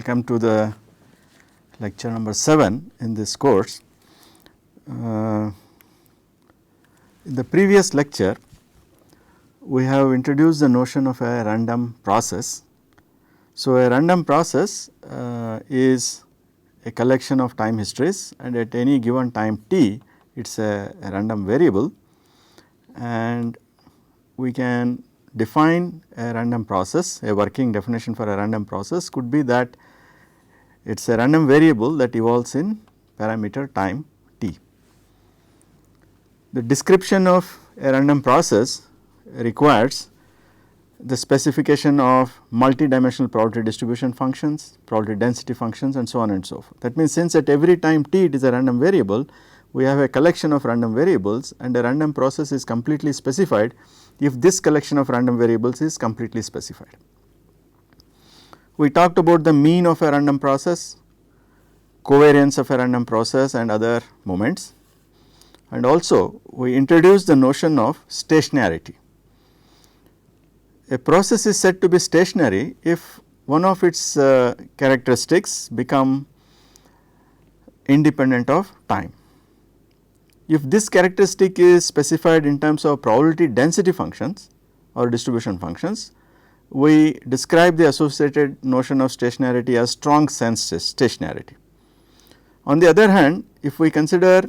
welcome to the lecture number 7 in this course. In the previous lecture, we have introduced the notion of a random process. So, a random process is a collection of time histories, and at any given time t it is a random variable, and we can define a random process. A working definition for a random process could be that it is a random variable that evolves in parameter time t. The description of a random process requires the specification of multidimensional probability distribution functions, probability density functions, and so on and so forth. That means, since at every time t it is a random variable, we have a collection of random variables, and a random process is completely specified if this collection of random variables is completely specified. We talked about the mean of a random process, covariance of a random process, and other moments, and also we introduced the notion of stationarity. A process is said to be stationary if one of its characteristics become independent of time. If this characteristic is specified in terms of probability density functions or distribution functions, we describe the associated notion of stationarity as strong sense stationarity. On the other hand, if we consider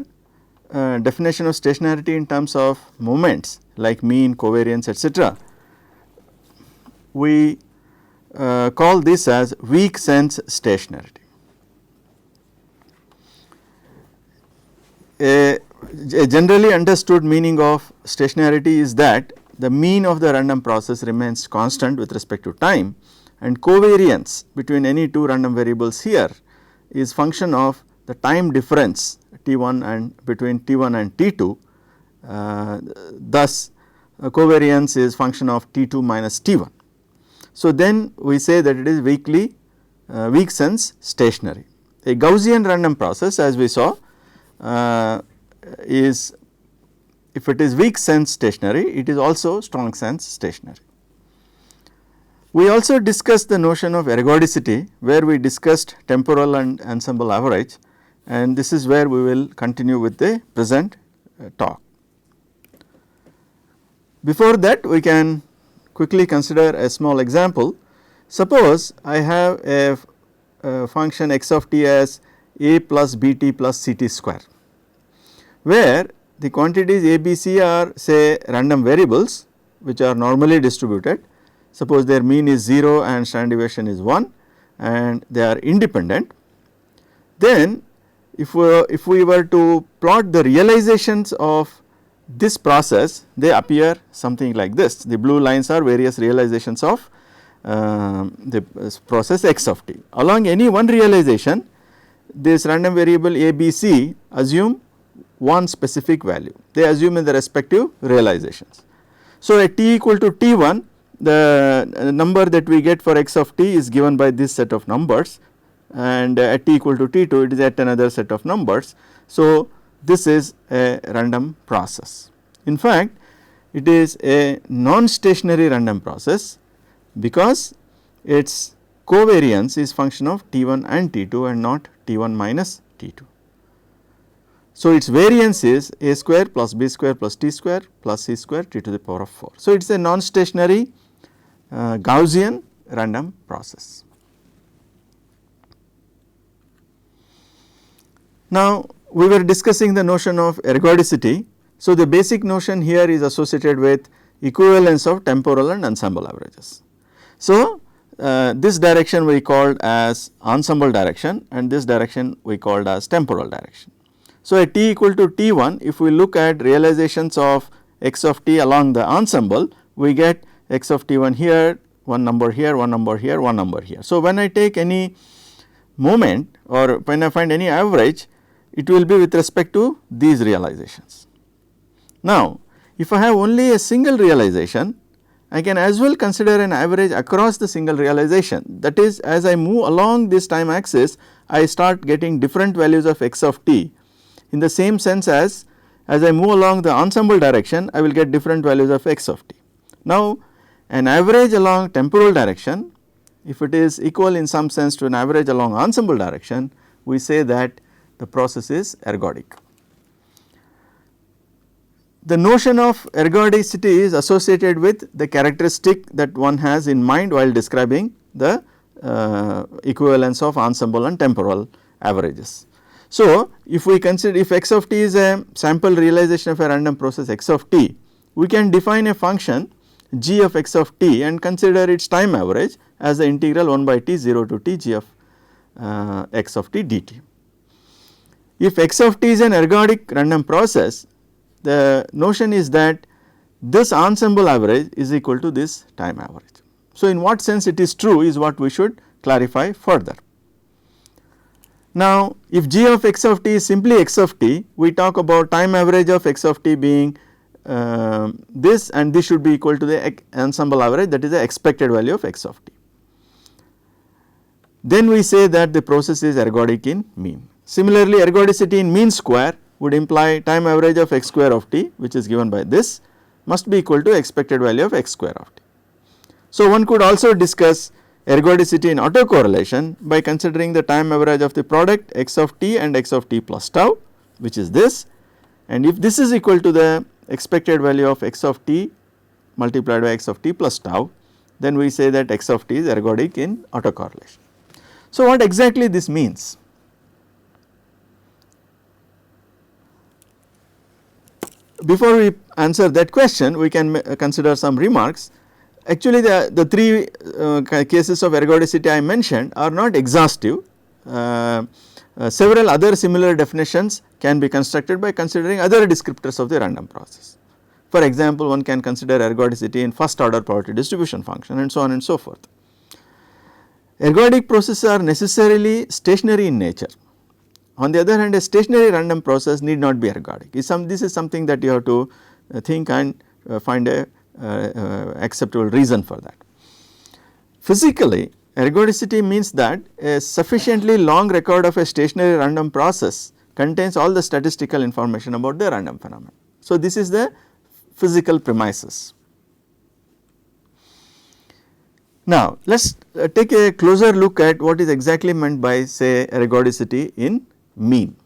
definition of stationarity in terms of moments like mean, covariance, etc., we call this as weak sense stationarity. A generally understood meaning of stationarity is that the mean of the random process remains constant with respect to time, and covariance between any two random variables here is function of the time difference t1 and between t1 and t2. Thus, covariance is function of t2 minus t1. So, then we say that it is weak sense stationary. A Gaussian random process, as we saw, is, if it is weak sense stationary, it is also strong sense stationary. We also discussed the notion of ergodicity, where we discussed temporal and ensemble average, and this is where we will continue with the present talk. Before that, we can quickly consider a small example. Suppose I have a function x of t as a plus bt plus ct square, where the quantities a, b, c are, say, random variables which are normally distributed. Suppose their mean is 0 and standard deviation is 1, and they are independent. Then if we were to plot the realizations of this process, they appear something like this. The blue lines are various realizations of the process x of t. Along any one realization, this random variable a, b, c assume one specific value, they assume in the respective realizations. So, at t equal to t1, the number that we get for x of t is given by this set of numbers, and at t equal to t2 it is at another set of numbers. So, this is a random process. In fact, it is a non-stationary random process because its covariance is function of t1 and t2 and not t1 minus t2. So, its variance is a square plus b square plus t square plus c square t to the power of 4. So, it is a non-stationary Gaussian random process. Now, we were discussing the notion of ergodicity. So, the basic notion here is associated with equivalence of temporal and ensemble averages. So, this direction we called as ensemble direction, and this direction we called as temporal direction. So, at t equal to t1, if we look at realizations of x of t along the ensemble, we get x of t1 here, one number here, one number here, one number here. So, when I take any moment or when I find any average, it will be with respect to these realizations. Now, if I have only a single realization, I can as well consider an average across the single realization. That is, as I move along this time axis, I start getting different values of x of t. In the same sense as I move along the ensemble direction, I will get different values of x of t. Now, an average along temporal direction if it is equal in some sense to an average along ensemble direction, we say that the process is ergodic. The notion of ergodicity is associated with the characteristic that one has in mind while describing the equivalence of ensemble and temporal averages. So, if we consider if x of t is a sample realization of a random process x of t, we can define a function g of x of t and consider its time average as the integral 1 by t 0 to t g of x of t dt. If x of t is an ergodic random process, the notion is that this ensemble average is equal to this time average. So, in what sense it is true is what we should clarify further. Now, if g of x of t is simply x of t, we talk about time average of x of t being this, and this should be equal to the ensemble average, that is the expected value of x of t. Then we say that the process is ergodic in mean. Similarly, ergodicity in mean square would imply time average of x square of t, which is given by this, must be equal to expected value of x square of t. So, one could also discuss ergodicity in autocorrelation by considering the time average of the product x of t and x of t plus tau, which is this, and if this is equal to the expected value of x of t multiplied by x of t plus tau, then we say that x of t is ergodic in autocorrelation. So, what exactly this means? Before we answer that question, we can consider some remarks. Actually, the three cases of ergodicity I mentioned are not exhaustive. Several other similar definitions can be constructed by considering other descriptors of the random process. For example, one can consider ergodicity in first order probability distribution function and so on and so forth. Ergodic processes are necessarily stationary in nature. On the other hand, a stationary random process need not be ergodic. This is something that you have to think and find a acceptable reason for that. Physically, ergodicity means that a sufficiently long record of a stationary random process contains all the statistical information about the random phenomenon. So, this is the physical premises. Now, let us take a closer look at what is exactly meant by say ergodicity in mean.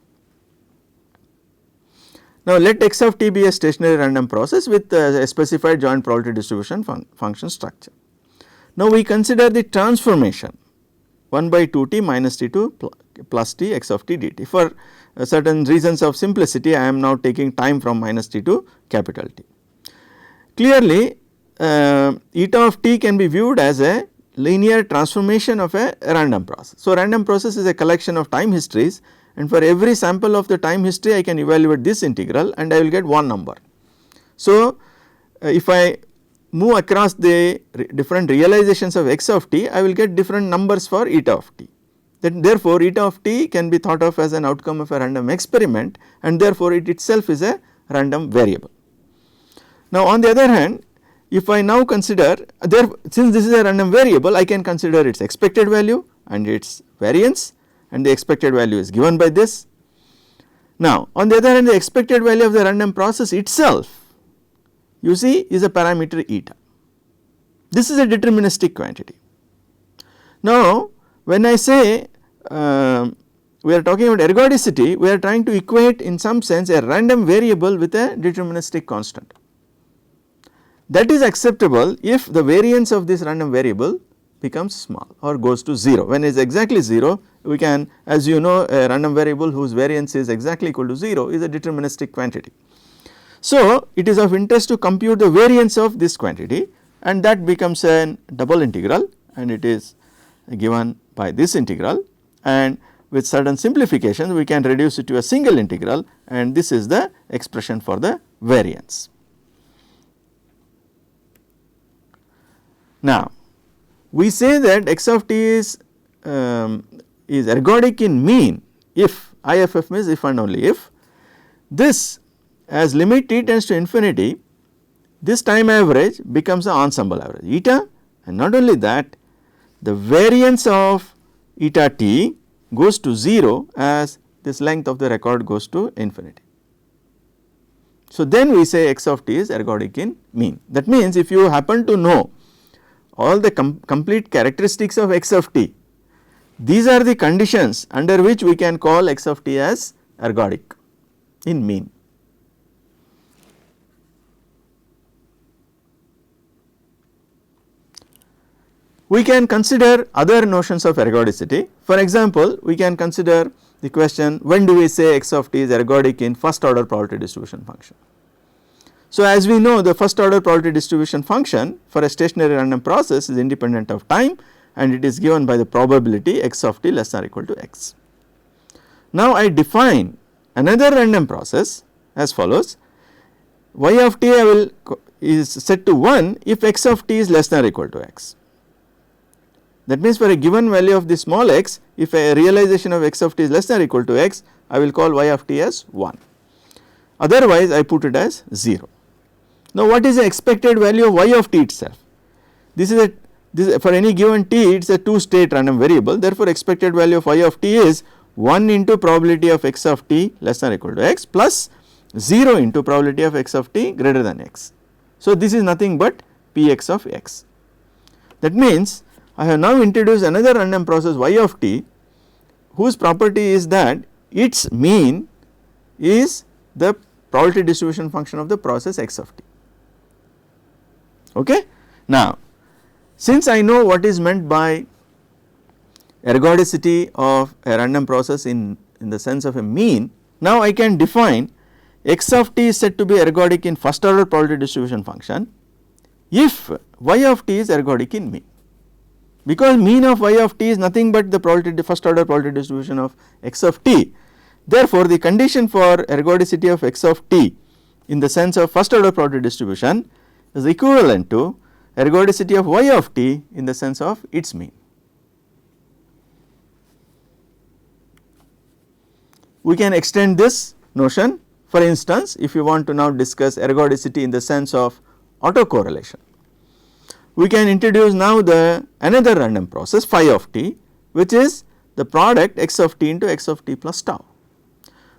Now, let x of t be a stationary random process with a specified joint probability distribution function structure. Now, we consider the transformation 1 by 2 t minus t to plus t x of t dt. For certain reasons of simplicity, I am now taking time from minus t to capital T. Clearly, eta of t can be viewed as a linear transformation of a random process. So, random process is a collection of time histories, and for every sample of the time history I can evaluate this integral and I will get one number. So, if I move across the different realizations of x of t, I will get different numbers for eta of t. Then therefore, eta of t can be thought of as an outcome of a random experiment, and therefore, it itself is a random variable. Now, on the other hand, if I now consider since this is a random variable, I can consider its expected value and its variance, and the expected value is given by this. Now, on the other hand, the expected value of the random process itself, you see, is a parameter eta. This is a deterministic quantity. Now, when I say we are talking about ergodicity, we are trying to equate in some sense a random variable with a deterministic constant. That is acceptable if the variance of this random variable becomes small or goes to 0. When it is exactly 0, we can, as you know, a random variable whose variance is exactly equal to 0 is a deterministic quantity. So, it is of interest to compute the variance of this quantity, and that becomes a double integral, and it is given by this integral, and with certain simplifications we can reduce it to a single integral, and this is the expression for the variance. Now, we say that x of t is ergodic in mean if IFF means if and only if this, as limit t tends to infinity, this time average becomes an ensemble average eta, and not only that, the variance of eta t goes to 0 as this length of the record goes to infinity. So, then we say x of t is ergodic in mean. That means, if you happen to know all the complete characteristics of x of t. These are the conditions under which we can call x of t as ergodic in mean. We can consider other notions of ergodicity. For example, we can consider the question, when do we say x of t is ergodic in first order probability distribution function. So, as we know, the first order probability distribution function for a stationary random process is independent of time, and it is given by the probability x of t less than or equal to x. Now, I define another random process as follows: y of t is set to 1 if x of t is less than or equal to x. That means, for a given value of the small x, if a realization of x of t is less than or equal to x, I will call y of t as 1, otherwise I put it as 0. Now, what is the expected value of y of t itself? This is for any given t, it is a 2 state random variable, therefore, expected value of y of t is 1 into probability of x of t less than or equal to x plus 0 into probability of x of t greater than x. So, this is nothing but p x of x. That means, I have now introduced another random process y of t, whose property is that its mean is the probability distribution function of the process x of t. Okay? Now, since I know what is meant by ergodicity of a random process in the sense of a mean, now I can define x of t is said to be ergodic in first order probability distribution function if y of t is ergodic in mean, because mean of y of t is nothing but the probability first order probability distribution of x of t. Therefore, the condition for ergodicity of x of t in the sense of first order probability distribution is equivalent to ergodicity of y of t in the sense of its mean. We can extend this notion. For instance, if you want to now discuss ergodicity in the sense of autocorrelation, we can introduce now another random process phi of t, which is the product x of t into x of t plus tau.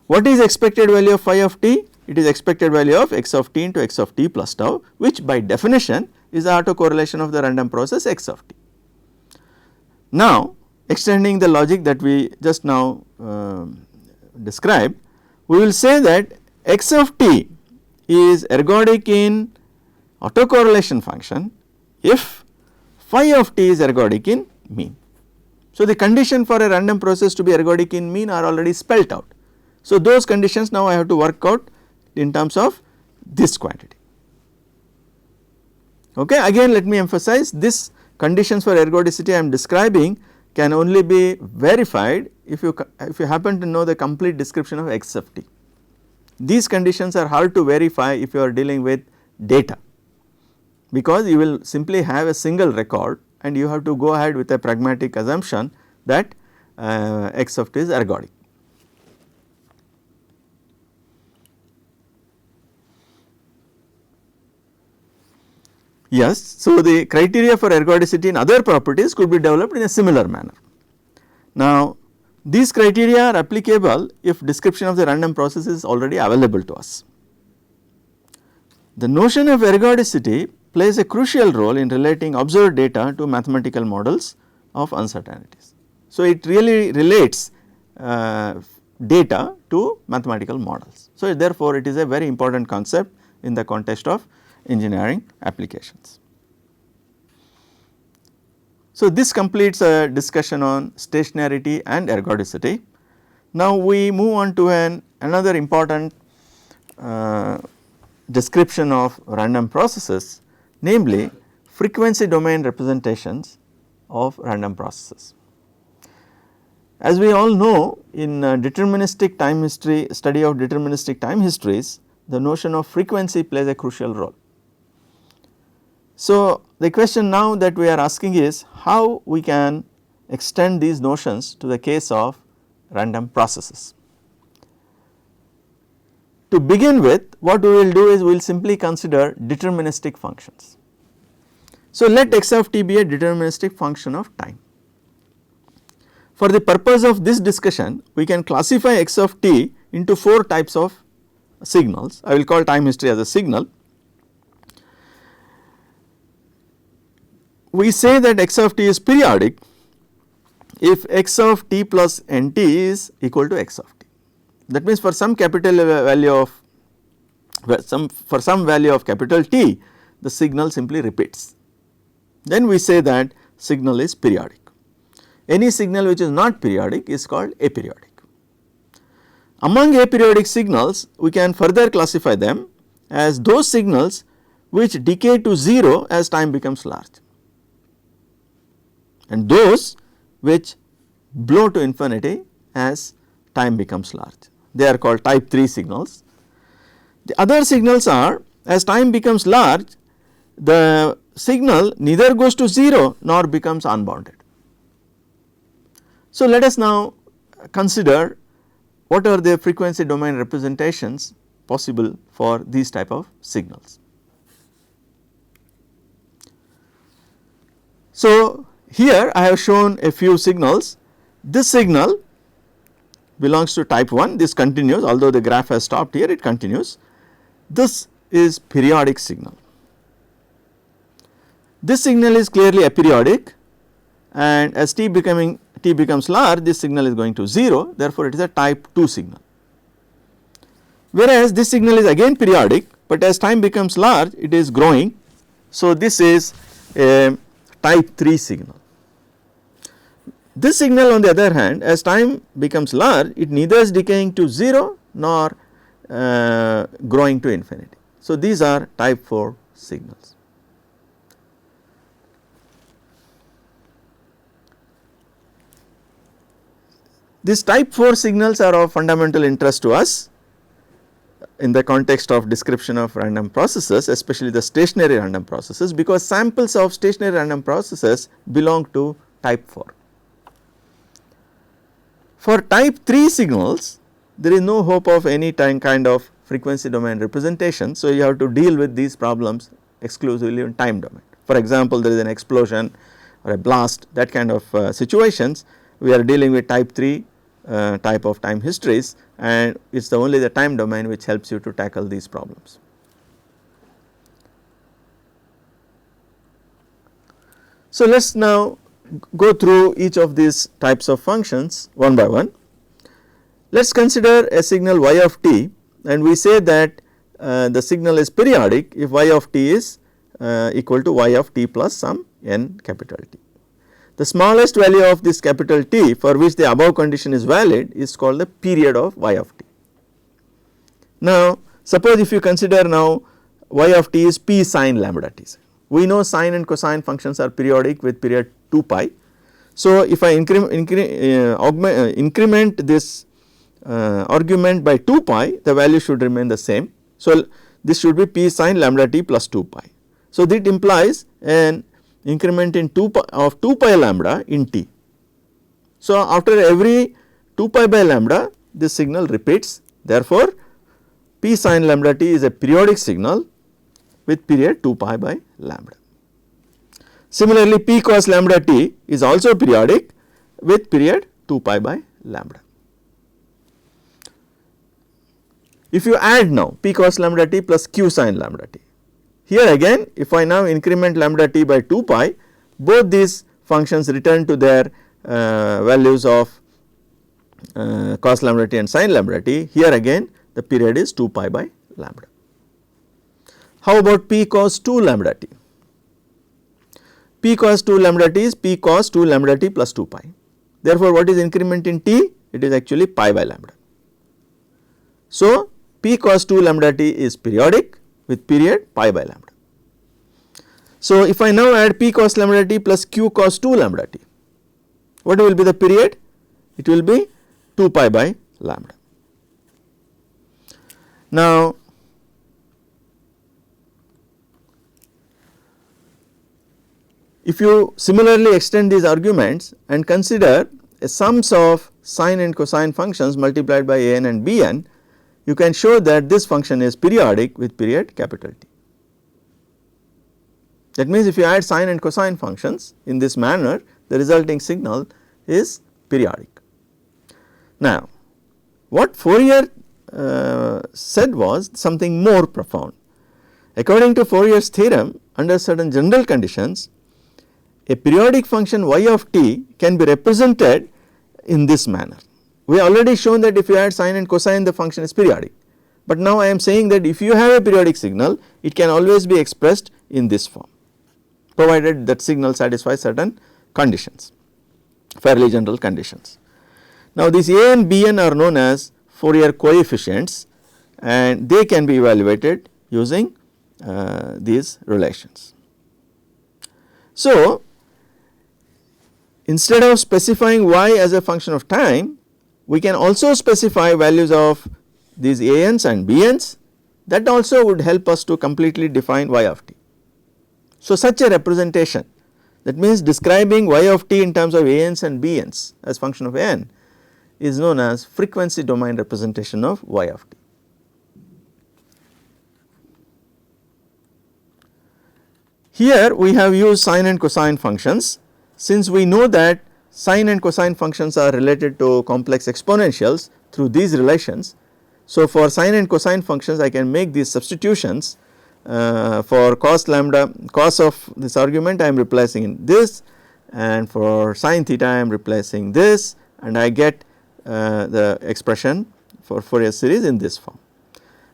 What is expected value of phi of t? It is expected value of x of t into x of t plus tau, which by definition is the autocorrelation of the random process x of t. Now, extending the logic that we just now described, we will say that x of t is ergodic in autocorrelation function if phi of t is ergodic in mean. So, the condition for a random process to be ergodic in mean are already spelt out. So, those conditions now I have to work out in terms of this quantity. Okay. Again, let me emphasize, this conditions for ergodicity I am describing can only be verified if you happen to know the complete description of x of t. These conditions are hard to verify if you are dealing with data, because you will simply have a single record and you have to go ahead with a pragmatic assumption that x of t is ergodic. Yes, so the criteria for ergodicity in other properties could be developed in a similar manner. Now, these criteria are applicable if description of the random process is already available to us. The notion of ergodicity plays a crucial role in relating observed data to mathematical models of uncertainties. So, it really relates data to mathematical models. So, therefore, it is a very important concept in the context of engineering applications. So, this completes a discussion on stationarity and ergodicity. Now, we move on to another important description of random processes, namely frequency domain representations of random processes. As we all know, in deterministic time history, study of deterministic time histories, the notion of frequency plays a crucial role. So, the question now that we are asking is how we can extend these notions to the case of random processes. To begin with, what we will do is we will simply consider deterministic functions. So, let x of t be a deterministic function of time. For the purpose of this discussion, we can classify x of t into 4 types of signals. I will call time history as a signal. we say that x of t is periodic if x of t plus nt is equal to x of t. That means for some capital value of for some value of capital T, the signal simply repeats. Then we say that signal is periodic. Any signal which is not periodic is called aperiodic. Among aperiodic signals, we can further classify them as those signals which decay to 0 as time becomes large, and those which blow to infinity as time becomes large. They are called type 3 signals. The other signals are, as time becomes large, the signal neither goes to 0 nor becomes unbounded. So, let us now consider what are the frequency domain representations possible for these type of signals. So, here I have shown a few signals. This signal belongs to type 1, this continues, although the graph has stopped here, it continues. This is periodic signal. This signal is clearly aperiodic, and as t becomes large, this signal is going to 0, therefore it is a type 2 signal. Whereas this signal is again periodic, but as time becomes large, it is growing. So, this is a type 3 signal. This signal on the other hand, as time becomes large, it neither is decaying to 0 nor growing to infinity. So, these are type 4 signals. These type 4 signals are of fundamental interest to us in the context of description of random processes, especially the stationary random processes, because samples of stationary random processes belong to type 4. For type 3 signals, there is no hope of any kind of frequency domain representation. So, you have to deal with these problems exclusively in time domain. For example, there is an explosion or a blast, that kind of situations, we are dealing with type 3 type of time histories, and it is only the time domain which helps you to tackle these problems. So, let us now go through each of these types of functions one by one. Let us consider a signal y of t, and we say that the signal is periodic if y of t is equal to y of t plus some n capital T. The smallest value of this capital T for which the above condition is valid is called the period of y of t. Now, suppose if you consider now y of t is p sin lambda t. We know sine and cosine functions are periodic with period 2 pi. So, if I increment this argument by 2 pi, the value should remain the same. So, this should be p sin lambda t plus 2 pi. So, that implies an increment in 2 pi lambda in t. So, after every 2 pi by lambda, this signal repeats. Therefore, p sin lambda t is a periodic signal with period 2 pi by lambda. Similarly, p cos lambda t is also periodic with period 2 pi by lambda. If you add now p cos lambda t plus q sin lambda t, here again if I now increment lambda t by 2 pi, both these functions return to their values of cos lambda t and sin lambda t. Here again the period is 2 pi by lambda. How about p cos 2 lambda t? P cos 2 lambda t is p cos 2 lambda t plus 2 pi. Therefore, what is increment in t? It is actually pi by lambda. So, p cos 2 lambda t is periodic with period pi by lambda. So, if I now add p cos lambda t plus q cos 2 lambda t, what will be the period? It will be 2 pi by lambda. Now, if you similarly extend these arguments and consider a sums of sine and cosine functions multiplied by a n and b n, you can show that this function is periodic with period capital T. That means, if you add sine and cosine functions in this manner, the resulting signal is periodic. Now, what Fourier said was something more profound. According to Fourier's theorem, under certain general conditions, a periodic function y of t can be represented in this manner. We already shown that if you add sine and cosine the function is periodic, but now I am saying that if you have a periodic signal it can always be expressed in this form, provided that signal satisfies certain conditions, fairly general conditions. Now these a and bn are known as Fourier coefficients and they can be evaluated using these relations. So instead of specifying y as a function of time, we can also specify values of these an's and bn's, that also would help us to completely define y of t. So such a representation, that means describing y of t in terms of an's and bn's as function of n, is known as frequency domain representation of y of t. Here we have used sine and cosine functions. Since we know that sine and cosine functions are related to complex exponentials through these relations, so for sine and cosine functions I can make these substitutions. For cos lambda, cos of this argument I am replacing in this, and for sine theta I am replacing this, and I get the expression for Fourier series in this form.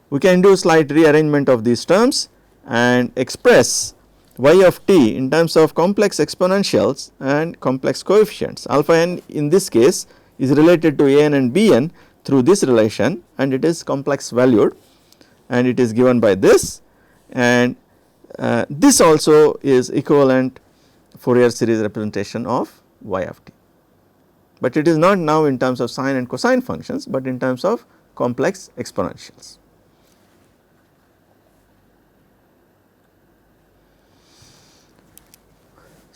We can do slight rearrangement of these terms and express y of t in terms of complex exponentials and complex coefficients. Alpha n in this case is related to a n and b n through this relation, and it is complex valued and it is given by this, and this also is equivalent Fourier series representation of y of t, but it is not now in terms of sine and cosine functions, but in terms of complex exponentials.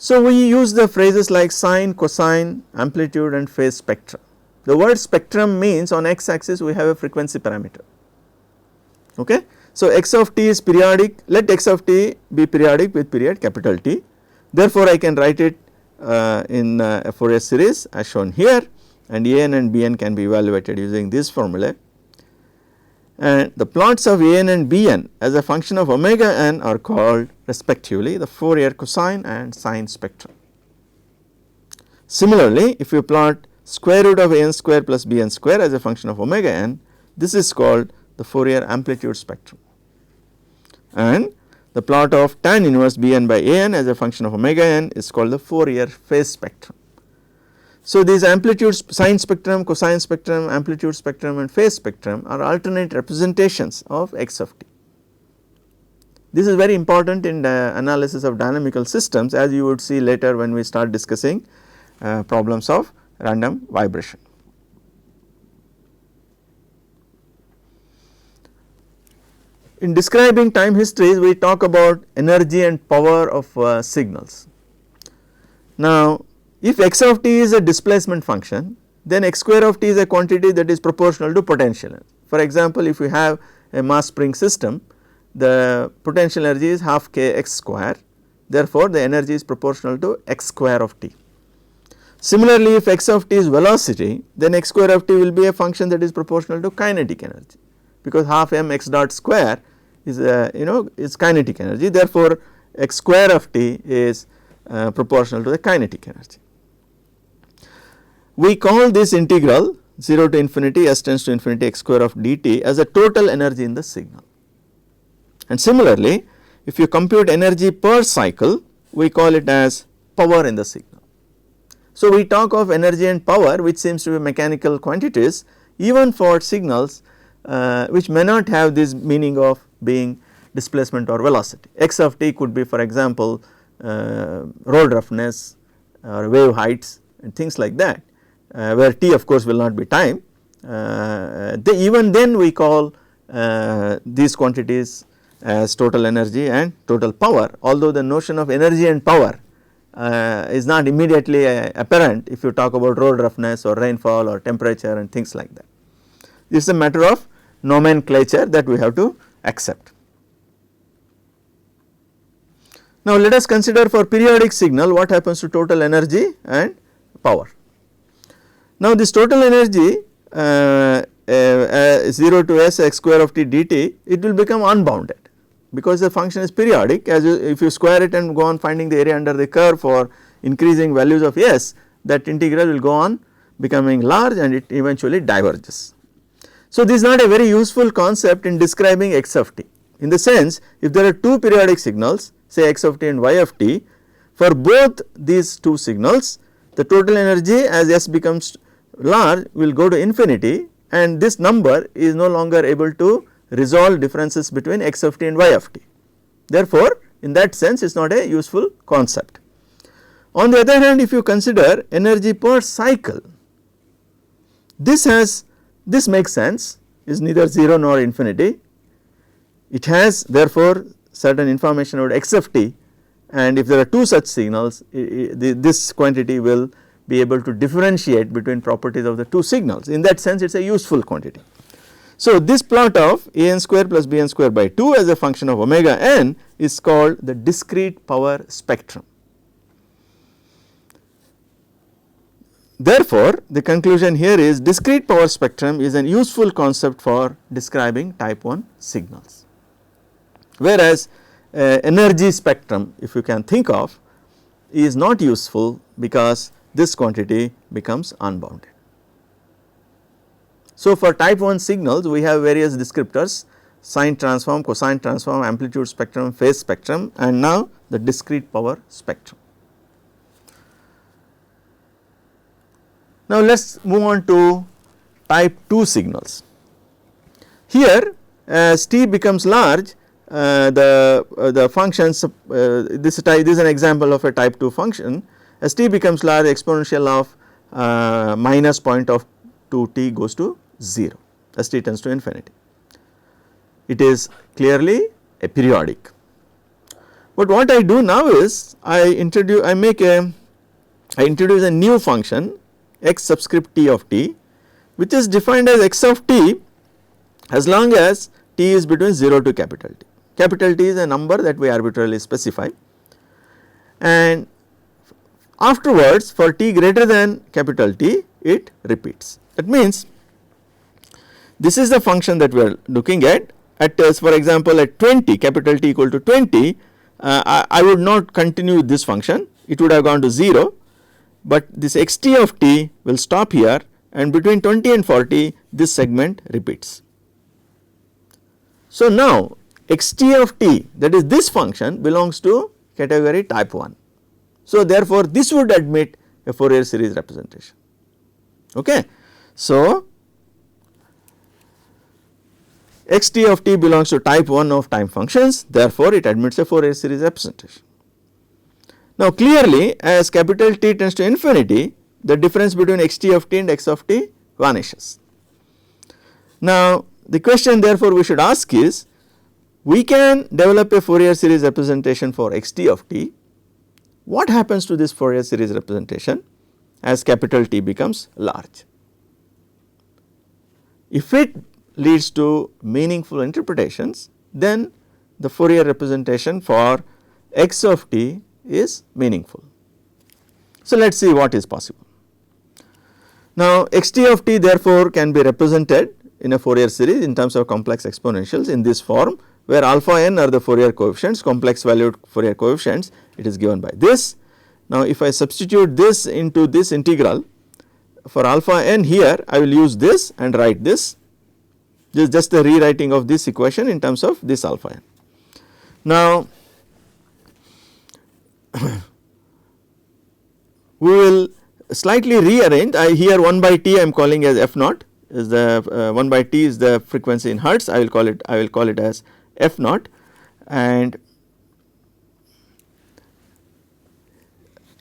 So we use the phrases like sine, cosine, amplitude and phase spectrum. The word spectrum means on x axis we have a frequency parameter, okay. So x of t is periodic, let x of t be periodic with period capital T, therefore I can write it in a Fourier series as shown here, and an and bn can be evaluated using this formula, and the plots of an and bn as a function of omega n are called respectively the Fourier cosine and sine spectrum. Similarly, if you plot square root of an square plus bn square as a function of omega n, this is called the Fourier amplitude spectrum, and the plot of tan inverse bn by an as a function of omega n is called the Fourier phase spectrum. So these amplitudes, sine spectrum, cosine spectrum, amplitude spectrum and phase spectrum are alternate representations of x of t. This is very important in the analysis of dynamical systems, as you would see later when we start discussing problems of random vibration. In describing time histories, we talk about energy and power of signals. Now if x of t is a displacement function, then x square of t is a quantity that is proportional to potential energy. For example, if you have a mass spring system, the potential energy is half k x square, therefore the energy is proportional to x square of t. Similarly, if x of t is velocity, then x square of t will be a function that is proportional to kinetic energy, because half m x dot square is is kinetic energy, therefore x square of t is proportional to the kinetic energy. We call this integral 0 to infinity s tends to infinity x square of dt as a total energy in the signal. And similarly, if you compute energy per cycle, we call it as power in the signal. So we talk of energy and power, which seems to be mechanical quantities even for signals which may not have this meaning of being displacement or velocity. X of t could be, for example, road roughness or wave heights and things like that, where t of course will not be time. Even then we call these quantities as total energy and total power, although the notion of energy and power is not immediately apparent if you talk about road roughness or rainfall or temperature and things like that. This is a matter of nomenclature that we have to accept. Now let us consider for periodic signal what happens to total energy and power. Now this total energy 0 to s x square of t dt, it will become unbounded because the function is periodic. As if you square it and go on finding the area under the curve for increasing values of S, that integral will go on becoming large and it eventually diverges. So, this is not a very useful concept in describing x of t. In the sense, if there are two periodic signals, say x of t and y of t, for both these two signals, the total energy as S becomes large will go to infinity, and this number is no longer able to resolve differences between x of t and y of t. Therefore, in that sense it is not a useful concept. On the other hand, if you consider energy per cycle, this makes sense, is neither 0 nor infinity. It has therefore certain information about x of t, and if there are two such signals, this quantity will be able to differentiate between properties of the two signals. In that sense it is a useful quantity. So, this plot of a n square plus b n square by 2 as a function of omega n is called the discrete power spectrum. Therefore, the conclusion here is discrete power spectrum is an useful concept for describing type 1 signals, whereas energy spectrum, if you can think of, is not useful because this quantity becomes unbounded. So, for type 1 signals we have various descriptors: sine transform, cosine transform, amplitude spectrum, phase spectrum, and now the discrete power spectrum. Now, let us move on to type 2 signals. Here as t becomes large, the functions, this is an example of a type 2 function. As t becomes large, exponential of minus point of 2t goes to 0 as t tends to infinity. It is clearly a periodic. But what I do now is I introduce a new function x subscript t of t, which is defined as x of t as long as t is between 0 to capital T. Capital T is a number that we arbitrarily specify, and afterwards for t greater than capital T it repeats. That means this is the function that we are looking at for example at 20, capital T equal to 20, I would not continue this function, it would have gone to 0, but this xt of t will stop here, and between 20 and 40 this segment repeats. So, now xt of t, that is this function, belongs to category type 1. So, therefore, this would admit a Fourier series representation. Okay. So, xt of t belongs to type 1 of time functions, therefore, it admits a Fourier series representation. Now, clearly as capital T tends to infinity, the difference between xt of t and x of t vanishes. Now, the question therefore we should ask is, we can develop a Fourier series representation for xt of t. What happens to this Fourier series representation as capital T becomes large? If it leads to meaningful interpretations, then the Fourier representation for x of t is meaningful. So, let us see what is possible. Now, xt of t therefore can be represented in a Fourier series in terms of complex exponentials in this form, where alpha n are the Fourier coefficients, complex valued Fourier coefficients, it is given by this. Now, if I substitute this into this integral for alpha n here, I will use this and write this. This is just the rewriting of this equation in terms of this alpha n. Now, we will slightly rearrange. Here 1 by t I am calling as f naught, is the 1 by t is the frequency in hertz. I will call it as f naught, and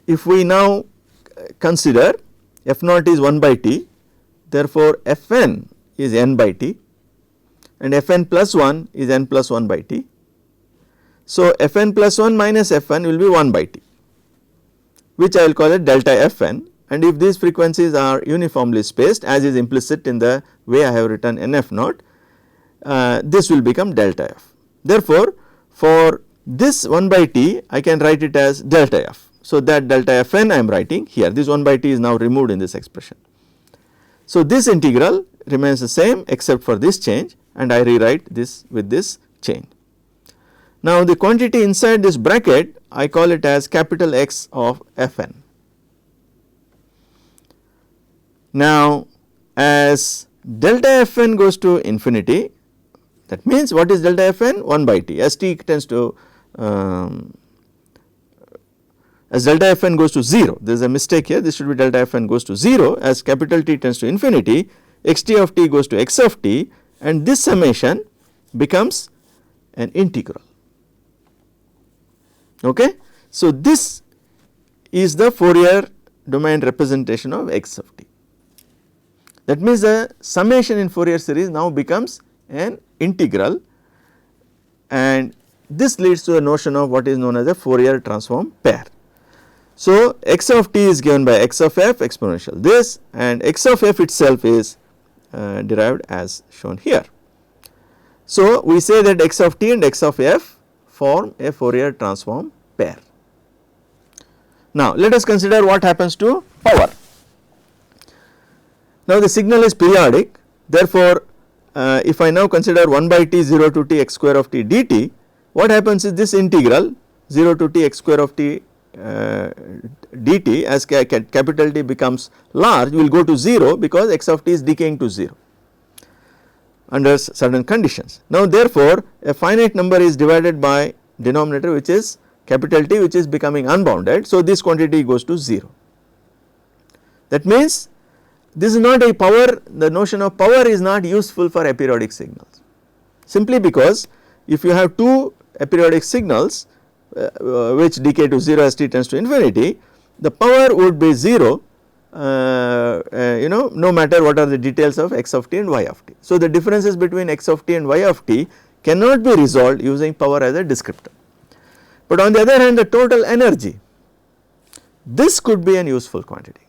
if we now consider f naught is 1 by t, therefore fn is n by t, and fn plus 1 is n plus 1 by t. So, fn plus 1 minus fn will be 1 by t, which I will call it delta fn, and if these frequencies are uniformly spaced as is implicit in the way I have written nf naught, this will become delta f. Therefore, for this 1 by t I can write it as delta f. So, that delta fn I am writing here, this 1 by t is now removed in this expression. So, this integral remains the same except for this change, and I rewrite this with this change. Now, the quantity inside this bracket I call it as capital X of Fn. Now, as delta Fn goes to infinity, that means what is delta Fn? 1 by T. As T tends to as delta Fn goes to 0, there is a mistake here, this should be delta Fn goes to 0, as capital T tends to infinity, xt of t goes to x of t, and this summation becomes an integral. Okay. So, this is the Fourier domain representation of x of t. That means, the summation in Fourier series now becomes an integral, and this leads to the notion of what is known as a Fourier transform pair. So, x of t is given by x of f exponential this, and x of f itself is derived as shown here. So, we say that x of t and x of f form a Fourier transform pair. Now, let us consider what happens to power. Now, the signal is periodic, therefore, if I now consider 1 by t 0 to t x square of t dt, what happens is this integral 0 to t x square of t dt as capital T becomes large will go to 0, because x of t is decaying to 0 under certain conditions. Now, therefore, a finite number is divided by denominator which is capital T, which is becoming unbounded. So, this quantity goes to 0. That means, this is not a power, the notion of power is not useful for aperiodic signals, simply because if you have two aperiodic signals which decay to 0 as t tends to infinity, the power would be 0 no matter what are the details of x of t and y of t. So, the differences between x of t and y of t cannot be resolved using power as a descriptor. But on the other hand, the total energy, this could be an useful quantity,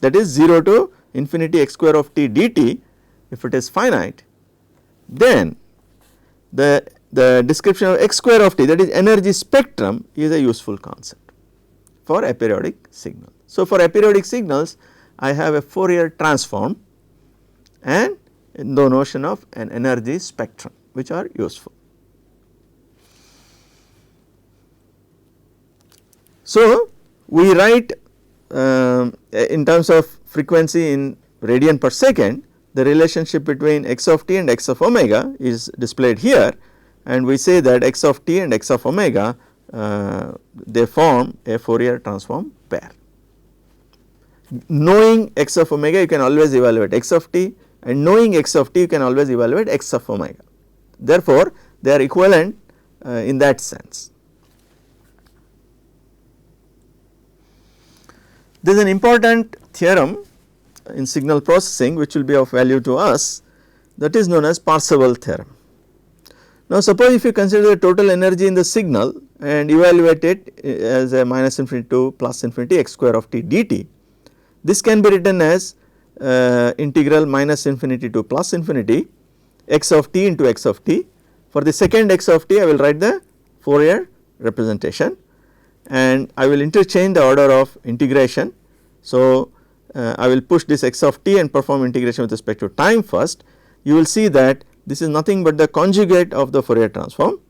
that is 0 to infinity x square of t dt. If it is finite, then the description of x square of t, that is energy spectrum, is a useful concept for aperiodic signal. So, for aperiodic signals I have a Fourier transform and the notion of an energy spectrum, which are useful. So, we write in terms of frequency in radian per second, the relationship between x of t and x of omega is displayed here, and we say that x of t and x of omega they form a Fourier transform pair. Knowing x of omega, you can always evaluate x of t, and knowing x of t, you can always evaluate x of omega. Therefore, they are equivalent in that sense. There is an important theorem in signal processing which will be of value to us, that is known as Parseval theorem. Now, suppose if you consider the total energy in the signal and evaluate it as a minus infinity to plus infinity x square of t dt, this can be written as integral minus infinity to plus infinity x of t into x of t. For the second x of t, I will write the Fourier representation, and I will interchange the order of integration. So, I will push this x of t and perform integration with respect to time first. You will see that this is nothing but the conjugate of the Fourier transform.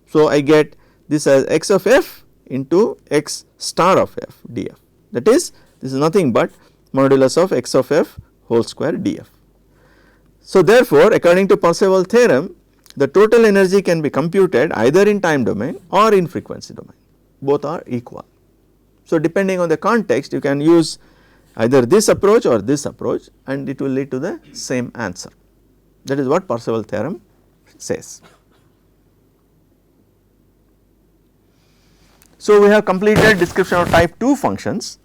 So, I get this as x of f into x star of f df, that is, this is nothing but modulus of x of f whole square df. So, therefore, according to Parseval theorem, the total energy can be computed either in time domain or in frequency domain, both are equal. So, depending on the context, you can use either this approach or this approach, and it will lead to the same answer. That is what Parseval theorem says. So, we have completed description of type 2 functions.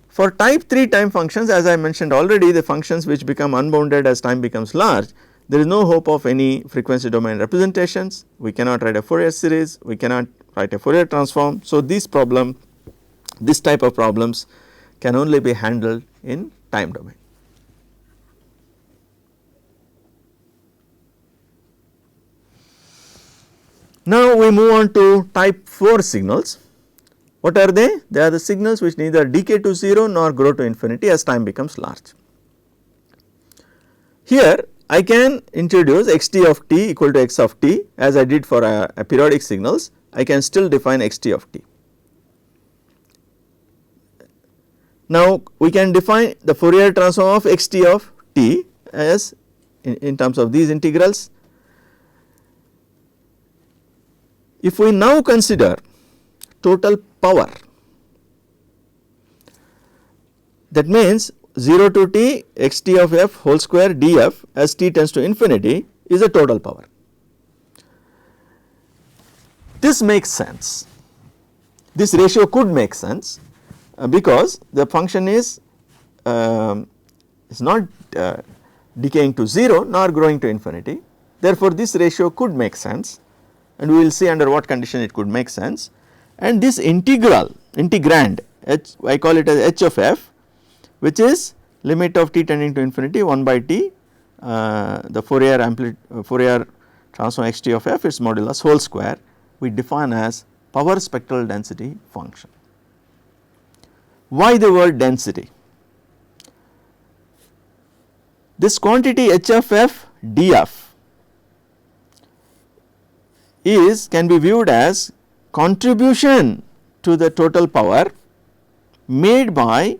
For type 3 time functions, as I mentioned already, the functions which become unbounded as time becomes large, there is no hope of any frequency domain representations. We cannot write a Fourier series, we cannot write a Fourier transform. So, this type of problems can only be handled in time domain. Now, we move on to type 4 signals. What are they? They are the signals which neither decay to 0 nor grow to infinity as time becomes large. Here I can introduce x t of t equal to x of t as I did for periodic signals. I can still define x t of t. Now, we can define the Fourier transform of x t of t as in terms of these integrals. If we now consider total power, that means 0 to t x t of f whole square df as t tends to infinity is a total power. This makes sense, this ratio could make sense because the function is not decaying to 0 nor growing to infinity. Therefore, this ratio could make sense, and we will see under what condition it could make sense. And this integrand h, I call it as h of f, which is limit of t tending to infinity 1 by t the Fourier transform x t of f its modulus whole square, we define as power spectral density function. Why the word density? This quantity h of f df can be viewed as contribution to the total power made by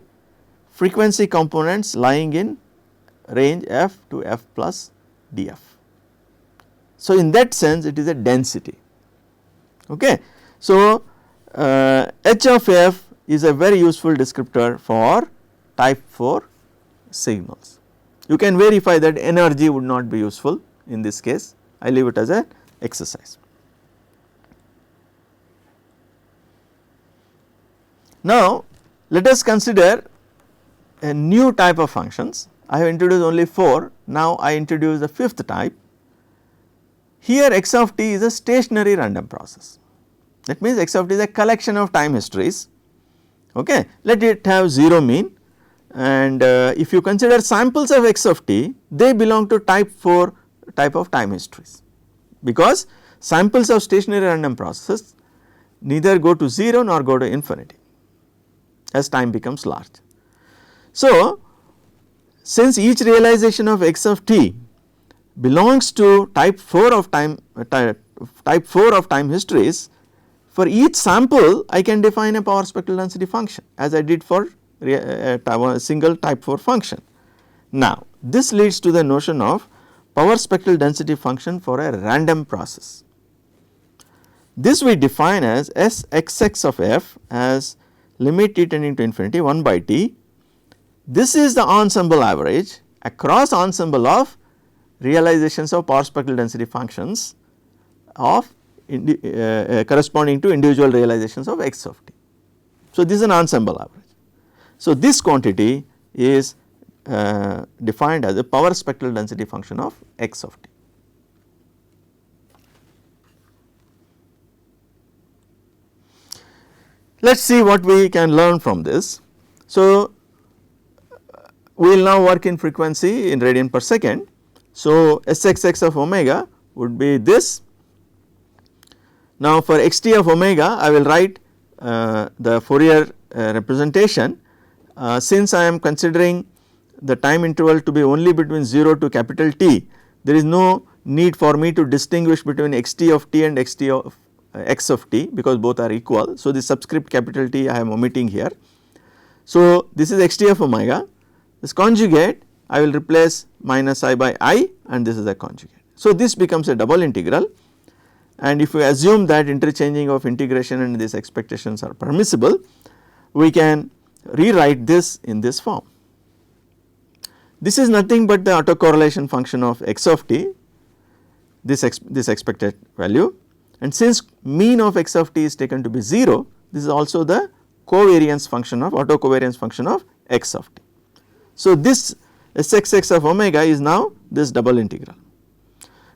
frequency components lying in range f to f plus df. So, in that sense it is a density. Okay. So, h of f is a very useful descriptor for type 4 signals. You can verify that energy would not be useful in this case, I leave it as an exercise. Now, let us consider a new type of functions. I have introduced only 4, now I introduce the 5th type. Here x of t is a stationary random process. That means x of t is a collection of time histories. Okay. Let it have 0 mean, and if you consider samples of x of t, they belong to type 4 type of time histories, because samples of stationary random processes neither go to 0 nor go to infinity as time becomes large. So, since each realization of x of t belongs to type 4 of time histories, for each sample I can define a power spectral density function as I did for a single type 4 function. Now, this leads to the notion of power spectral density function for a random process. This we define as Sxx of f as limit t tending to infinity 1 by t. This is the ensemble average across ensemble of realizations of power spectral density functions of corresponding to individual realizations of x of t. So, this is an ensemble average. So, this quantity is defined as a power spectral density function of x of t. Let us see what we can learn from this. So, we will now work in frequency in radian per second. So, Sxx of omega would be this. Now, for xt of omega I will write the Fourier representation. Since I am considering the time interval to be only between 0 to capital T, there is no need for me to distinguish between xt of t and xt of x of t, because both are equal. So, the subscript capital T I am omitting here. So, this is xt of omega, this conjugate I will replace minus I by I, and this is a conjugate. So, this becomes a double integral, and if we assume that interchanging of integration and these expectations are permissible, we can rewrite this in this form. This is nothing but the autocorrelation function of x of t, this expected value, and since mean of x of t is taken to be 0, this is also the covariance function of autocovariance function of x of t. So, this Sxx of omega is now this double integral.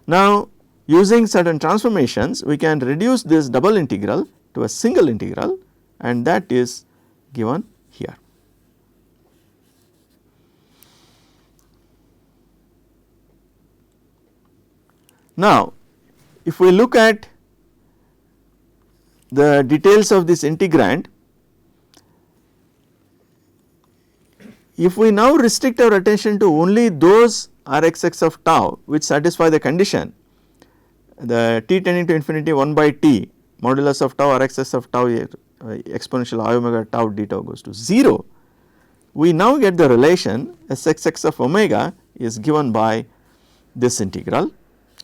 Now, using certain transformations we can reduce this double integral to a single integral, and that is given here. Now, if we look at the details of this integrand, if we now restrict our attention to only those Rxx of tau which satisfy the condition, the t tending to infinity 1 by t modulus of tau Rxx of tau exponential I omega tau d tau goes to 0, we now get the relation Sxx of omega is given by this integral,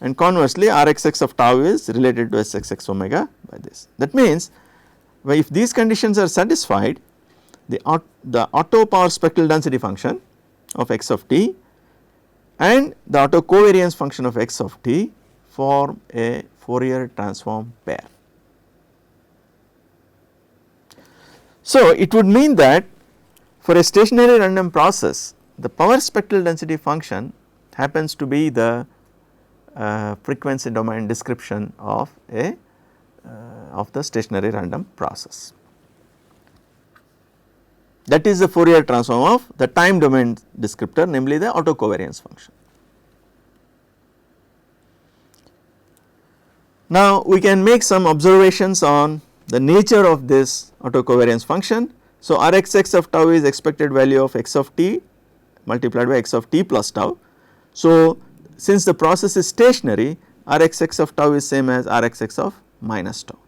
and conversely Rxx of tau is related to Sxx omega by this. That means, if these conditions are satisfied, the auto power spectral density function of x of t and the auto covariance function of x of t form a Fourier transform pair. So, it would mean that for a stationary random process, the power spectral density function happens to be the frequency domain description of a of the stationary random process. That is the Fourier transform of the time domain descriptor, namely the autocovariance function. Now, we can make some observations on the nature of this autocovariance function. So, Rxx of tau is expected value of x of t multiplied by x of t plus tau. So, since the process is stationary, Rxx of tau is same as Rxx of minus tau.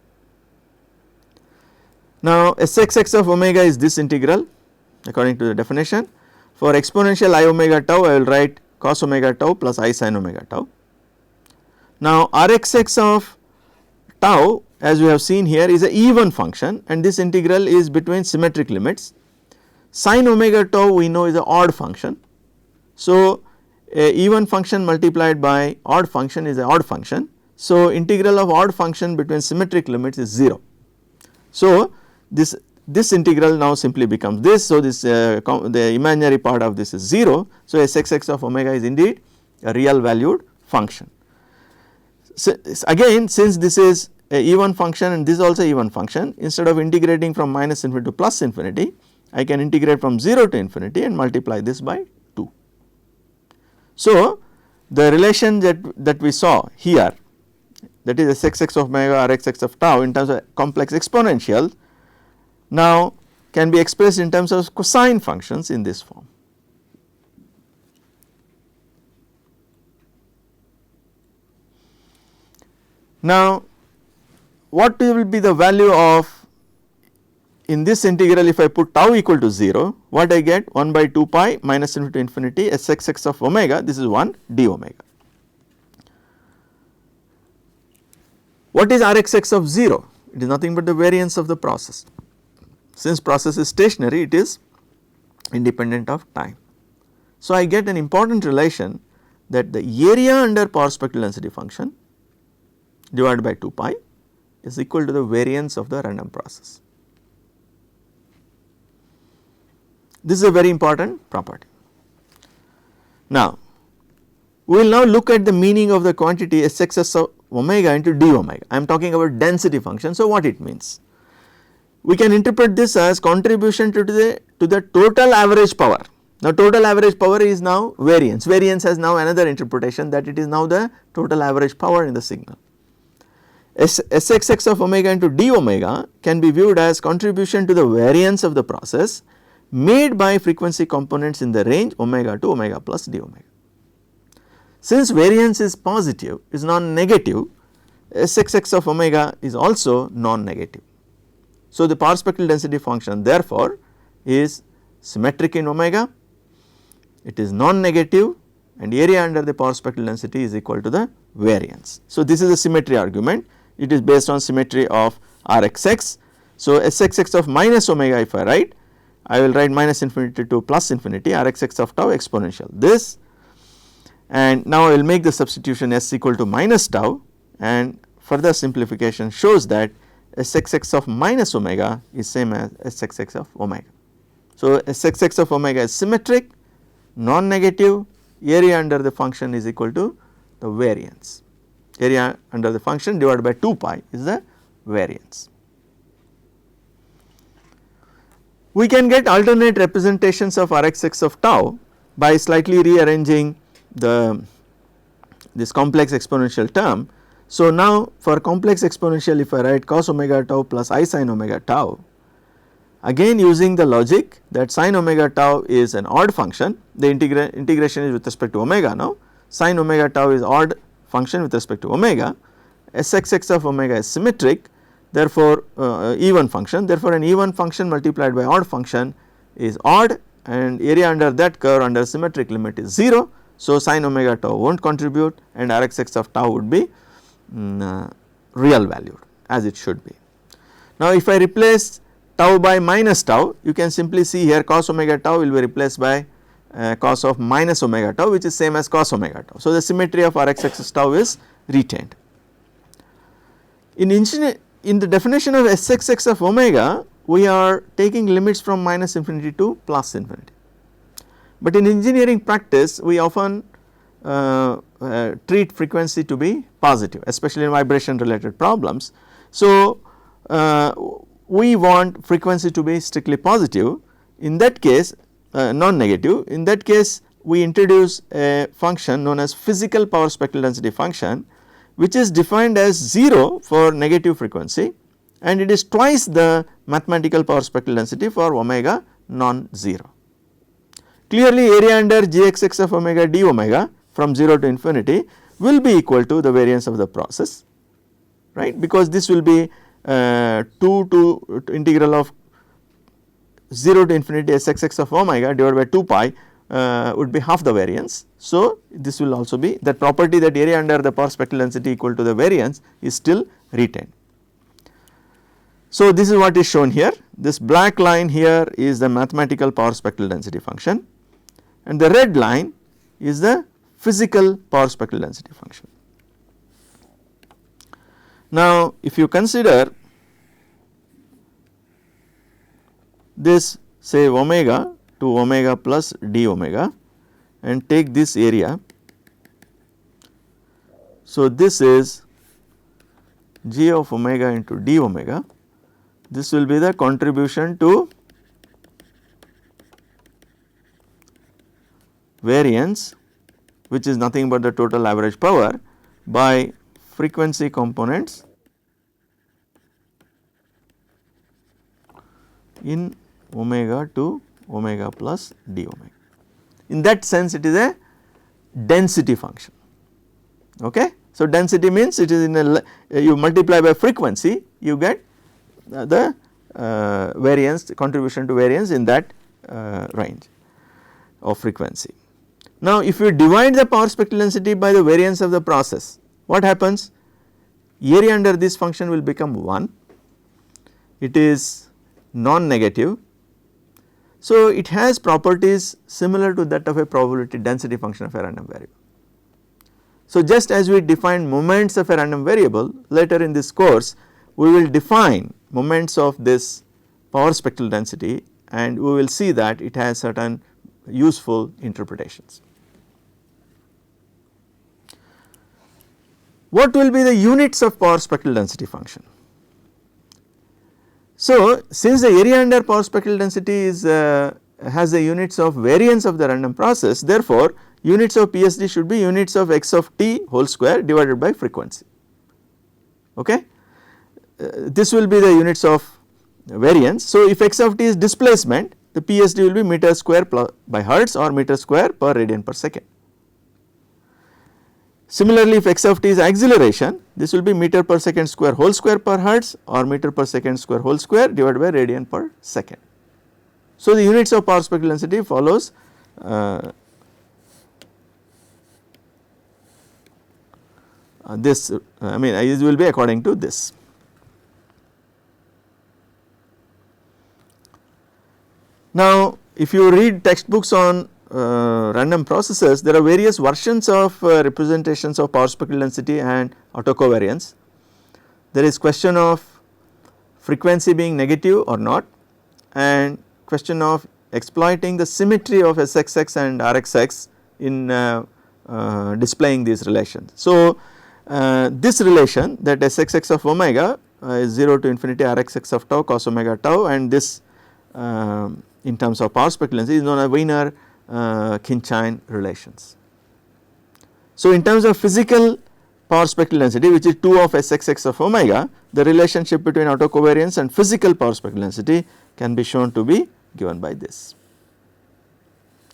Now, Sxx of omega is this integral according to the definition. For exponential I omega tau, I will write cos omega tau plus I sin omega tau. Now, Rxx of tau, as we have seen here, is a even function, and this integral is between symmetric limits. Sin omega tau we know is an odd function. So, a even function multiplied by odd function is an odd function. So, integral of odd function between symmetric limits is 0. So, this integral now simply becomes this. So, this the imaginary part of this is 0. So, Sxx of omega is indeed a real valued function. So, again, since this is a even function and this is also even function, instead of integrating from minus infinity to plus infinity, I can integrate from 0 to infinity and multiply this by 2. So, the relation that we saw here, that is Sxx of omega Rxx of tau in terms of complex exponential, now can be expressed in terms of cosine functions in this form. Now, what will be the value of in this integral if I put tau equal to 0, what I get 1 by 2 pi minus infinity to infinity Sxx of omega, this is 1 d omega. What is Rxx of 0? It is nothing but the variance of the process. Since process is stationary, it is independent of time. So, I get an important relation that the area under power spectral density function divided by 2 pi is equal to the variance of the random process. This is a very important property. Now, we will now look at the meaning of the quantity Sxx of omega into d omega. I am talking about density function. So, what it means? We can interpret this as contribution to the total average power. Now, total average power is now variance. Variance has now another interpretation, that it is now the total average power in the signal. Sxx of omega into d omega can be viewed as contribution to the variance of the process made by frequency components in the range omega to omega plus d omega. Since variance is positive, is non-negative, Sxx of omega is also non-negative. So, the power spectral density function therefore is symmetric in omega, it is non-negative, and area under the power spectral density is equal to the variance. So, this is a symmetry argument, it is based on symmetry of Rxx. So, Sxx of minus omega if I write, I will write minus infinity to plus infinity Rxx of tau exponential this, and now I will make the substitution s equal to minus tau, and further simplification shows that Sxx of minus omega is same as Sxx of omega. So, Sxx of omega is symmetric, non-negative, area under the function is equal to the variance. Area under the function divided by 2 pi is the variance. We can get alternate representations of Rxx of tau by slightly rearranging this complex exponential term. So, now for complex exponential if I write cos omega tau plus I sin omega tau, again using the logic that sin omega tau is an odd function, the integration is with respect to omega now, sin omega tau is odd function with respect to omega, Sxx of omega is symmetric, therefore even function, therefore an even function multiplied by odd function is odd and area under that curve under symmetric limit is 0. So, sin omega tau will not contribute and Rxx of tau would be real valued as it should be. Now, if I replace tau by minus tau, you can simply see here cos omega tau will be replaced by cos of minus omega tau, which is same as cos omega tau. So, the symmetry of Rxx tau is retained. In the definition of Sxx of omega, we are taking limits from minus infinity to plus infinity. But in engineering practice, we often treat frequency to be positive, especially in vibration related problems. So, we want frequency to be strictly positive. In that case, non-negative, in that case we introduce a function known as physical power spectral density function, which is defined as 0 for negative frequency and it is twice the mathematical power spectral density for omega non-zero. Clearly, area under Gxx of omega d omega from 0 to infinity will be equal to the variance of the process, right, because this will be 2 to integral of 0 to infinity Sxx of omega divided by 2 pi would be half the variance. So, this will also be that property that area under the power spectral density equal to the variance is still retained. So, this is what is shown here, this black line here is the mathematical power spectral density function and the red line is the physical power spectral density function. Now, if you consider this say omega to omega plus d omega and take this area. So, this is g of omega into d omega, this will be the contribution to variance which is nothing but the total average power by frequency components in omega to omega plus d omega. In that sense it is a density function, okay. So, density means it is in a you multiply by frequency you get the variance contribution to variance in that range of frequency. Now, if you divide the power spectral density by the variance of the process, what happens? Area under this function will become 1, it is non-negative. So, it has properties similar to that of a probability density function of a random variable. So, just as we define moments of a random variable, later in this course we will define moments of this power spectral density and we will see that it has certain useful interpretations. What will be the units of power spectral density function? So, since the area under power spectral density is has the units of variance of the random process, therefore, units of PSD should be units of x of t whole square divided by frequency, okay. This will be the units of variance. So, if x of t is displacement, the PSD will be meter square by hertz or meter square per radian per second. Similarly, if x of t is acceleration, this will be meter per second square whole square per hertz or meter per second square whole square divided by radian per second. So, the units of power spectral density follows this I mean it will be according to this. Now, if you read textbooks on random processes, there are various versions of representations of power spectral density and autocovariance. There is question of frequency being negative or not and question of exploiting the symmetry of Sxx and Rxx in displaying these relations. So, this relation that Sxx of omega is 0 to infinity Rxx of tau cos omega tau and this in terms of power spectral density is known as Wiener Khinchin relations. So, in terms of physical power spectral density, which is 2 of Sxx of omega, the relationship between autocovariance and physical power spectral density can be shown to be given by this.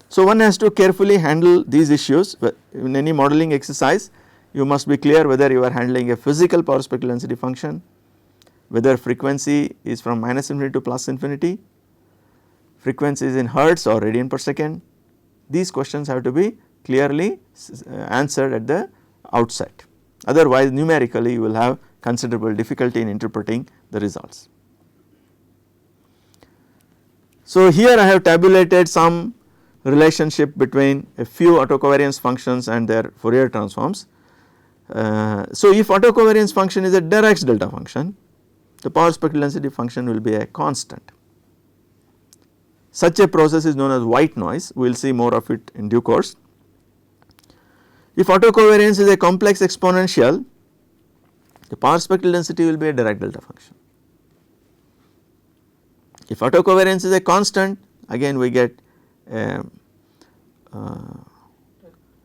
So, one has to carefully handle these issues in any modeling exercise. You must be clear whether you are handling a physical power spectral density function, whether frequency is from minus infinity to plus infinity, frequency is in hertz or radian per second. These questions have to be clearly answered at the outset, otherwise numerically you will have considerable difficulty in interpreting the results. So, here I have tabulated some relationship between a few autocovariance functions and their Fourier transforms. So, if autocovariance function is a Dirac's delta function, the power spectral density function will be a constant. Such a process is known as white noise, we will see more of it in due course. If autocovariance is a complex exponential, the power spectral density will be a Dirac delta function. If autocovariance is a constant, again we get a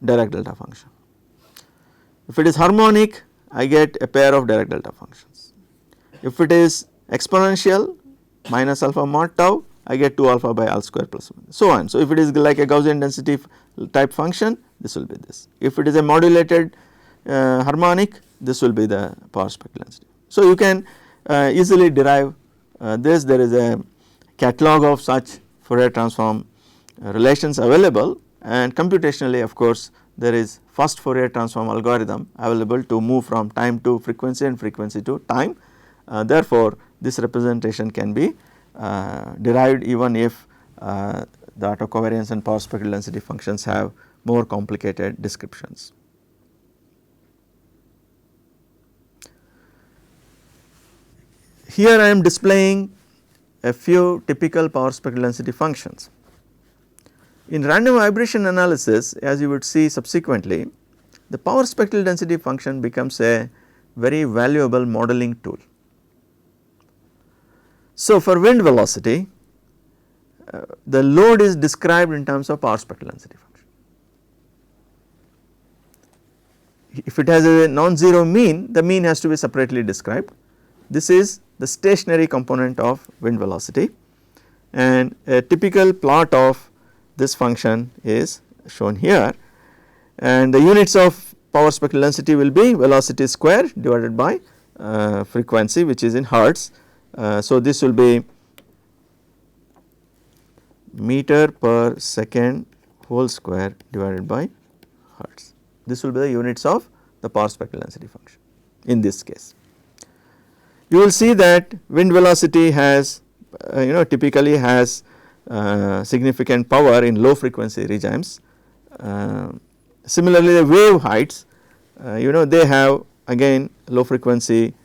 Dirac delta function. If it is harmonic, I get a pair of Dirac delta functions. If it is exponential minus alpha mod tau, I get 2 alpha by L square plus 1, so on. So, if it is like a Gaussian density type function, this will be this. If it is a modulated harmonic, this will be the power spectral density. So, you can easily derive this. There is a catalog of such Fourier transform relations available, and computationally of course there is first Fourier transform algorithm available to move from time to frequency and frequency to time. Therefore, this representation can be derived even if the autocovariance and power spectral density functions have more complicated descriptions. Here I am displaying a few typical power spectral density functions. In random vibration analysis, as you would see subsequently, the power spectral density function becomes a very valuable modeling tool. So, for wind velocity, the load is described in terms of power spectral density function. If it has a non-zero mean, the mean has to be separately described. This is the stationary component of wind velocity, and a typical plot of this function is shown here, and the units of power spectral density will be velocity square divided by frequency, which is in hertz. So, this will be meter per second whole square divided by hertz. This will be the units of the power spectral density function in this case. You will see that wind velocity has typically has significant power in low frequency regimes. Similarly, the wave heights they have again low frequency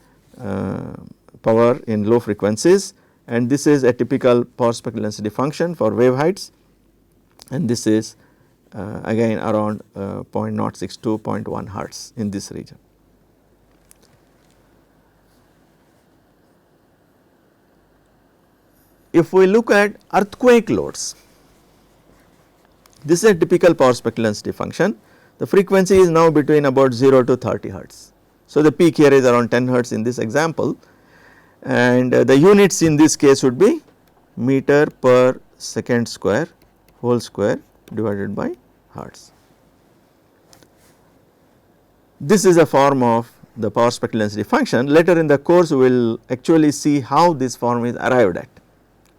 power in low frequencies, and this is a typical power spectral density function for wave heights, and this is again around 0.06 to 0.1 hertz in this region. If we look at earthquake loads, this is a typical power spectral density function. The frequency is now between about 0 to 30 hertz. So, the peak here is around 10 hertz in this example, and the units in this case would be meter per second square whole square divided by hertz. This is a form of the power spectral density function. Later in the course we will actually see how this form is arrived at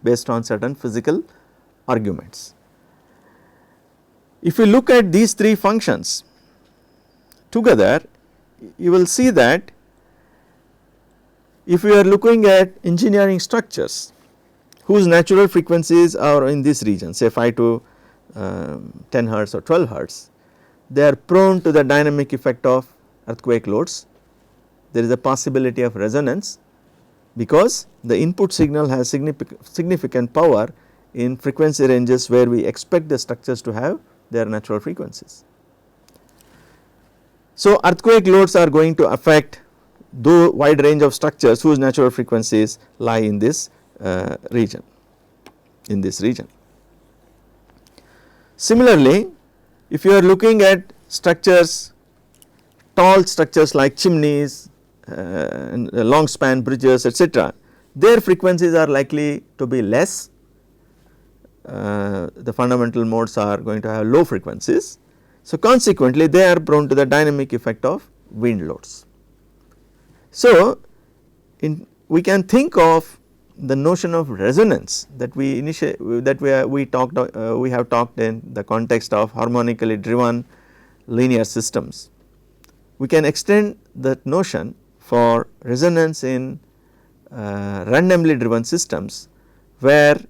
based on certain physical arguments. If you look at these three functions together, you will see that if we are looking at engineering structures whose natural frequencies are in this region, say 5 to 10 hertz or 12 hertz, they are prone to the dynamic effect of earthquake loads. There is a possibility of resonance because the input signal has significant power in frequency ranges where we expect the structures to have their natural frequencies. So, earthquake loads are going to affect the wide range of structures whose natural frequencies lie in this region. Similarly, if you are looking at structures tall structures like chimneys, and long span bridges, etc., their frequencies are likely to be less. The fundamental modes are going to have low frequencies. So, consequently, they are prone to the dynamic effect of wind loads. So, we can think of the notion of resonance that we have talked in the context of harmonically driven linear systems. We can extend that notion for resonance in randomly driven systems, where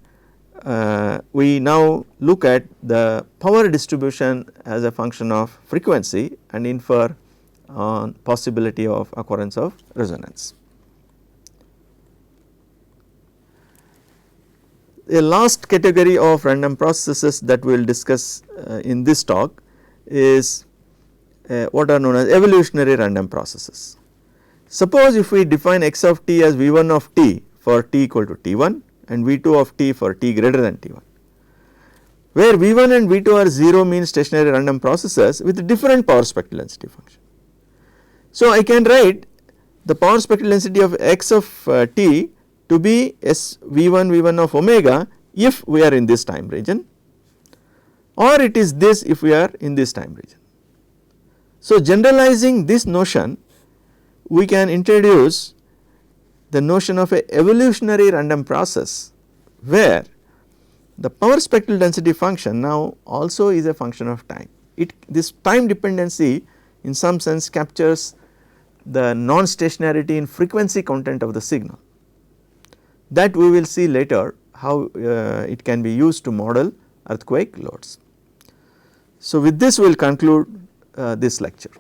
we now look at the power distribution as a function of frequency and infer on possibility of occurrence of resonance. A last category of random processes that we will discuss in this talk is what are known as evolutionary random processes. Suppose if we define x of t as v1 of t for t equal to t1 and v2 of t for t greater than t1, where v1 and v2 are 0 mean stationary random processes with different power spectral density function. So, I can write the power spectral density of x of t to be s v1 of omega if we are in this time region, or it is this if we are in this time region. So, generalizing this notion, we can introduce the notion of a evolutionary random process, where the power spectral density function now also is a function of time. This time dependency in some sense captures the non-stationarity in frequency content of the signal. That we will see later how it can be used to model earthquake loads. So, with this we will conclude this lecture.